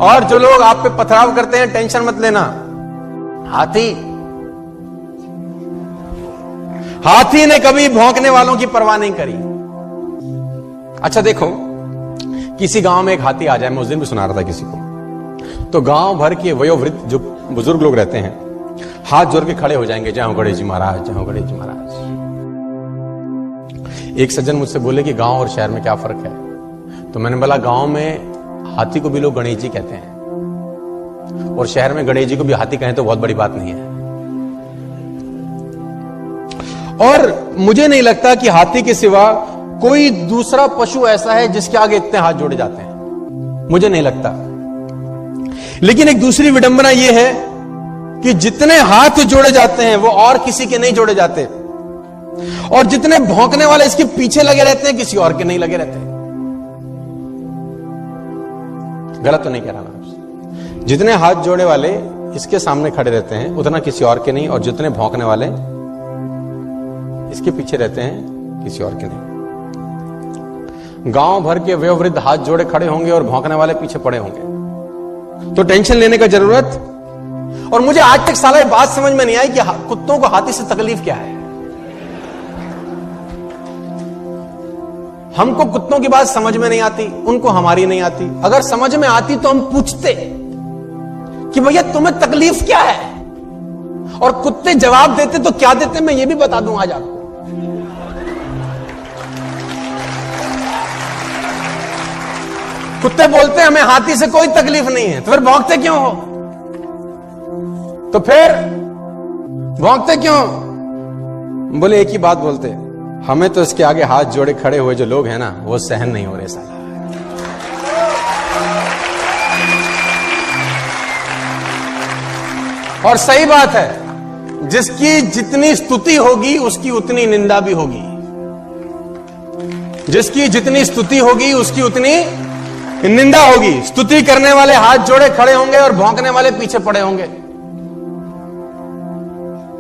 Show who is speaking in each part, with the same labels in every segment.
Speaker 1: और जो लोग आप पे पथराव करते हैं, टेंशन मत लेना। हाथी ने कभी भौंकने वालों की परवाह नहीं करी। अच्छा देखो, किसी गांव में एक हाथी आ जाए, मैं उस दिन भी सुना रहा था किसी को, तो गांव भर के वयोवृद्ध जो बुजुर्ग लोग रहते हैं हाथ जोड़ के खड़े हो जाएंगे, जय हो गणेश जी महाराज, जय हो गणेश जी महाराज। एक सज्जन मुझसे बोले कि गांव और शहर में क्या फर्क है, तो मैंने बोला गांव में हाथी को भी लोग गणेश जी कहते हैं, और शहर में गणेश जी को भी हाथी कहें तो बहुत बड़ी बात नहीं है। और मुझे नहीं लगता कि हाथी के सिवा कोई दूसरा पशु ऐसा है जिसके आगे इतने हाथ जोड़े जाते हैं, मुझे नहीं लगता। लेकिन एक दूसरी विडंबना यह है कि जितने हाथ जोड़े जाते हैं वो और किसी के नहीं जोड़े जाते, और जितने भौंकने वाले इसके पीछे लगे रहते हैं किसी और के नहीं लगे रहते। गलत तो नहीं कह रहा मैं आपसे। जितने हाथ जोड़े वाले इसके सामने खड़े रहते हैं उतना किसी और के नहीं, और जितने भौंकने वाले इसके पीछे रहते हैं किसी और के नहीं। गांव भर के वयोवृद्ध हाथ जोड़े खड़े होंगे और भौंकने वाले पीछे पड़े होंगे, तो टेंशन लेने का जरूरत। और मुझे आज तक साला ये बात समझ में नहीं आई कि कुत्तों को हाथी से तकलीफ क्या है। हमको कुत्तों की बात समझ में नहीं आती, उनको हमारी नहीं आती। अगर समझ में आती तो हम पूछते कि भैया तुम्हें तकलीफ क्या है, और कुत्ते जवाब देते तो क्या देते मैं ये भी बता दूं आज आपको। कुत्ते बोलते हमें हाथी से कोई तकलीफ नहीं है, तो फिर भौंकते क्यों हो? तो फिर भौंकते क्यों? बोले एक ही बात बोलते, हमें तो इसके आगे हाथ जोड़े खड़े हुए जो लोग हैं ना, वो सहन नहीं हो रहे साला। और सही बात है, जिसकी जितनी स्तुति होगी उसकी उतनी निंदा भी होगी, जिसकी जितनी स्तुति होगी उसकी उतनी निंदा होगी। स्तुति करने वाले हाथ जोड़े खड़े होंगे और भौंकने वाले पीछे पड़े होंगे।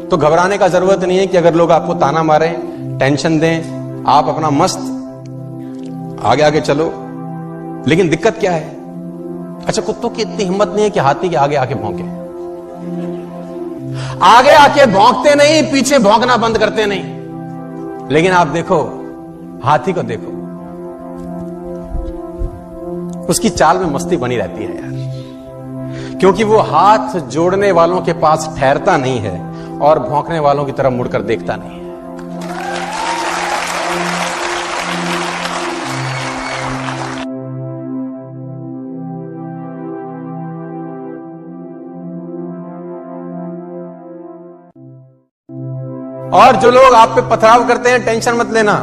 Speaker 1: तो घबराने का जरूरत नहीं है कि अगर लोग आपको ताना मारें, टेंशन दें, आप अपना मस्त आगे आगे चलो। लेकिन दिक्कत क्या है? अच्छा, कुत्तों की इतनी हिम्मत नहीं है कि हाथी के आगे आके भौंके। आगे आके भौंकते नहीं, पीछे भौंकना बंद करते नहीं। लेकिन आप देखो हाथी को, देखो उसकी चाल में मस्ती बनी रहती है यार, क्योंकि वो हाथ जोड़ने वालों के पास ठहरता नहीं है और भौंकने वालों की तरफ मुड़कर देखता नहीं है। और जो लोग आप पे पथराव करते हैं, टेंशन मत लेना।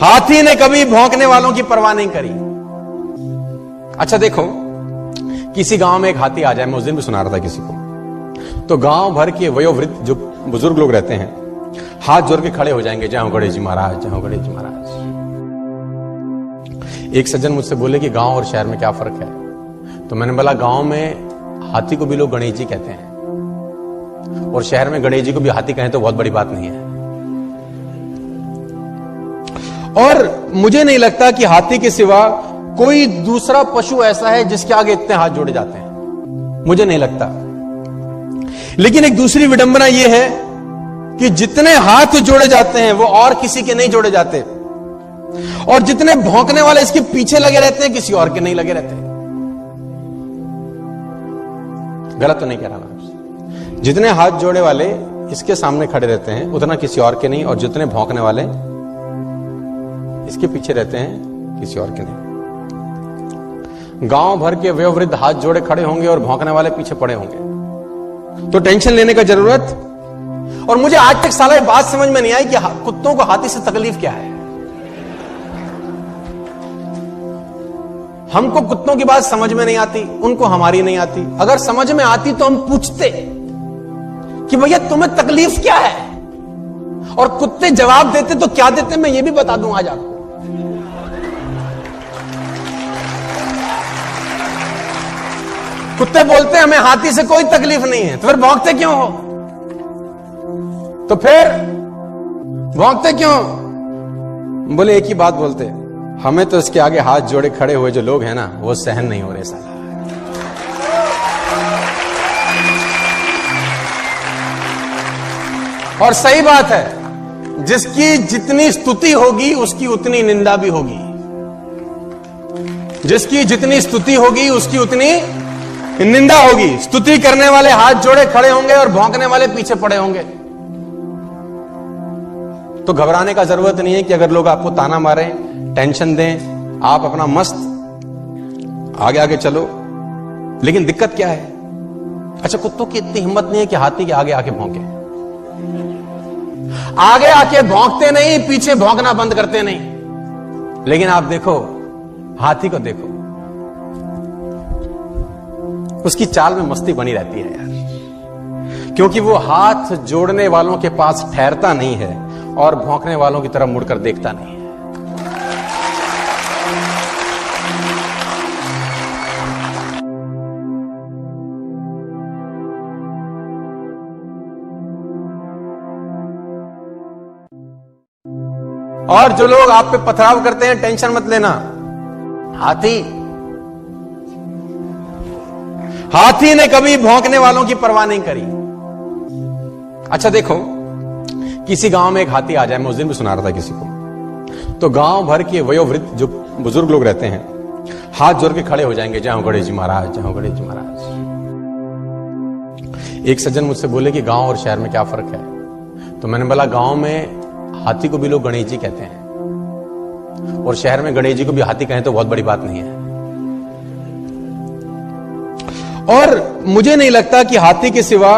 Speaker 1: हाथी ने कभी भौंकने वालों की परवाह नहीं करी। अच्छा देखो, किसी गांव में एक हाथी आ जाए, मैं उस दिन भी सुना रहा था किसी को, तो गांव भर के वयोवृद्ध जो बुजुर्ग लोग रहते हैं हाथ जोड़ के खड़े हो जाएंगे, जय हो गणेश जी महाराज, जय हो गणेश जी महाराज। एक सज्जन मुझसे बोले कि गांव और शहर में क्या फर्क है, तो मैंने बोला गांव में हाथी को भी लोग गणेश जी कहते हैं, और शहर में गणेश जी को भी हाथी कहें तो बहुत बड़ी बात नहीं है। और मुझे नहीं लगता कि हाथी के सिवा कोई दूसरा पशु ऐसा है जिसके आगे इतने हाथ जोड़े जाते हैं, मुझे नहीं लगता। लेकिन एक दूसरी विडंबना यह है कि जितने हाथ जोड़े जाते हैं वो और किसी के नहीं जोड़े जाते, और जितने भौंकने वाले इसके पीछे लगे रहते हैं किसी और के नहीं लगे रहते। गलत तो नहीं कह रहा मैं आपसे। जितने हाथ जोड़े वाले इसके सामने खड़े रहते हैं उतना किसी और के नहीं, और जितने भौंकने वाले इसके पीछे रहते हैं किसी और के नहीं। गांव भर के वयोवृद्ध हाथ जोड़े खड़े होंगे और भौंकने वाले पीछे पड़े होंगे, तो टेंशन लेने का जरूरत। और मुझे आज तक साला ये बात समझ में नहीं आई कि कुत्तों को हाथी से तकलीफ क्या है। हमको कुत्तों की बात समझ में नहीं आती, उनको हमारी नहीं आती। अगर समझ में आती तो हम पूछते कि भैया तुम्हें तकलीफ क्या है, और कुत्ते जवाब देते तो क्या देते मैं ये भी बता दूं आज आपको। कुत्ते बोलते हमें हाथी से कोई तकलीफ नहीं है, तो फिर भौंकते क्यों हो? तो फिर भौंकते क्यों? बोले एक ही बात बोलते, हमें तो इसके आगे हाथ जोड़े खड़े हुए जो लोग हैं ना, वो सहन नहीं हो रहे साला। और सही बात है, जिसकी जितनी स्तुति होगी उसकी उतनी निंदा भी होगी। जिसकी जितनी स्तुति होगी उसकी उतनी निंदा होगी। स्तुति करने वाले हाथ जोड़े खड़े होंगे और भौंकने वाले पीछे पड़े होंगे। तो घबराने का जरूरत नहीं है कि अगर लोग आपको ताना मारें, टेंशन दें, आप अपना मस्त आगे आगे चलो। लेकिन दिक्कत क्या है? अच्छा, कुत्तों की इतनी हिम्मत नहीं है कि हाथी के आगे आके भौंके। आगे आके भौंकते नहीं, पीछे भौंकना बंद करते नहीं। लेकिन आप देखो, हाथी को देखो, उसकी चाल में मस्ती बनी रहती है यार, क्योंकि वो हाथ जोड़ने वालों के पास ठहरता नहीं है और भौंकने वालों की तरफ मुड़कर देखता नहीं है। और जो लोग आप पे पथराव करते हैं, टेंशन मत लेना। हाथी ने कभी भौंकने वालों की परवाह नहीं करी। अच्छा देखो, किसी गांव में एक हाथी आ जाए, मैं उस दिन भी सुना रहा था किसी को, तो गांव भर के वयोवृद्ध जो बुजुर्ग लोग रहते हैं हाथ जोड़ के खड़े हो जाएंगे, जय हो गणेश जी महाराज, जय हो गणेश जी महाराज। एक सज्जन मुझसे बोले कि गांव और शहर में क्या फर्क है? तो मैंने बोला, गांव में हाथी को भी लोग गणेश जी कहते हैं और शहर में गणेश जी को भी हाथी कहें तो बहुत बड़ी बात नहीं है। और मुझे नहीं लगता कि हाथी के सिवा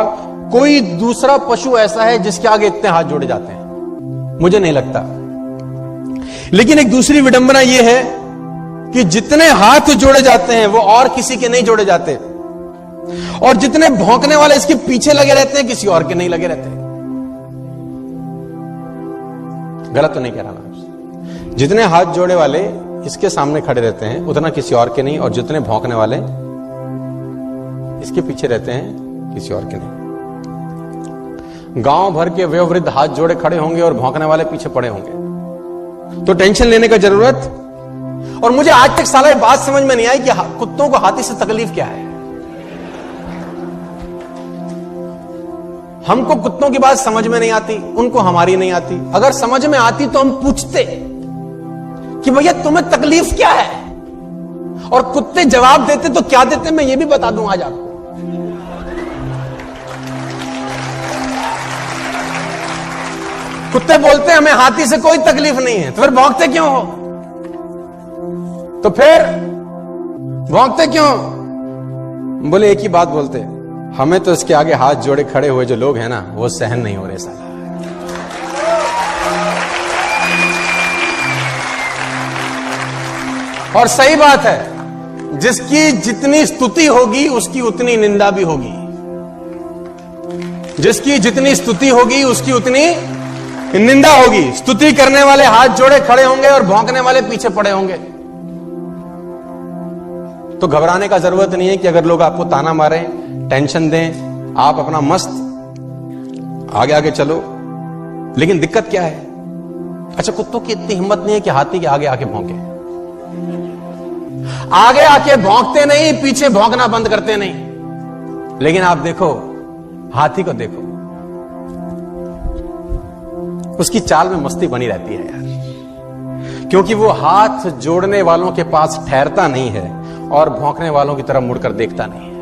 Speaker 1: कोई दूसरा पशु ऐसा है जिसके आगे इतने हाथ जोड़े जाते हैं, मुझे नहीं लगता। लेकिन एक दूसरी विडंबना यह है कि जितने हाथ जोड़े जाते हैं वो और किसी के नहीं जोड़े जाते, और जितने भौंकने वाले इसके पीछे लगे रहते हैं किसी और के नहीं लगे रहते। गलत तो नहीं कह रहा मैं? जितने हाथ जोड़े वाले इसके सामने खड़े रहते हैं उतना किसी और के नहीं, और जितने भौंकने वाले इसके पीछे रहते हैं किसी और के नहीं। गांव भर के वयोवृद्ध हाथ जोड़े खड़े होंगे और भौंकने वाले पीछे पड़े होंगे। तो टेंशन लेने का जरूरत। और मुझे आज तक साला ये बात समझ में नहीं आई कि कुत्तों को हाथी से तकलीफ क्या है। हमको कुत्तों की बात समझ में नहीं आती, उनको हमारी नहीं आती। अगर समझ में आती तो हम पूछते कि भैया तुम्हें तकलीफ क्या है, और कुत्ते जवाब देते तो क्या देते मैं ये भी बता दूं आज आपको। कुत्ते बोलते हमें हाथी से कोई तकलीफ नहीं है, तो फिर भौंकते क्यों हो? तो फिर भौंकते क्यों? बोले एक ही बात बोलते, हमें तो इसके आगे हाथ जोड़े खड़े हुए जो लोग हैं ना, वो सहन नहीं हो रहे साला। और सही बात है, जिसकी जितनी स्तुति होगी उसकी उतनी निंदा भी होगी। जिसकी जितनी स्तुति होगी उसकी उतनी निंदा होगी। स्तुति करने वाले हाथ जोड़े खड़े होंगे और भौंकने वाले पीछे पड़े होंगे। तो घबराने का जरूरत नहीं है कि अगर लोग आपको ताना मारें, टेंशन दें, आप अपना मस्त आगे आगे चलो। लेकिन दिक्कत क्या है? अच्छा, कुत्तों की इतनी हिम्मत नहीं है कि हाथी के आगे आके भौंके। आगे आके भौंकते नहीं, पीछे भौंकना बंद करते नहीं। लेकिन आप देखो, हाथी को देखो, उसकी चाल में मस्ती बनी रहती है यार, क्योंकि वो हाथ जोड़ने वालों के पास ठहरता नहीं है और भौंकने वालों की तरफ मुड़कर देखता नहीं है।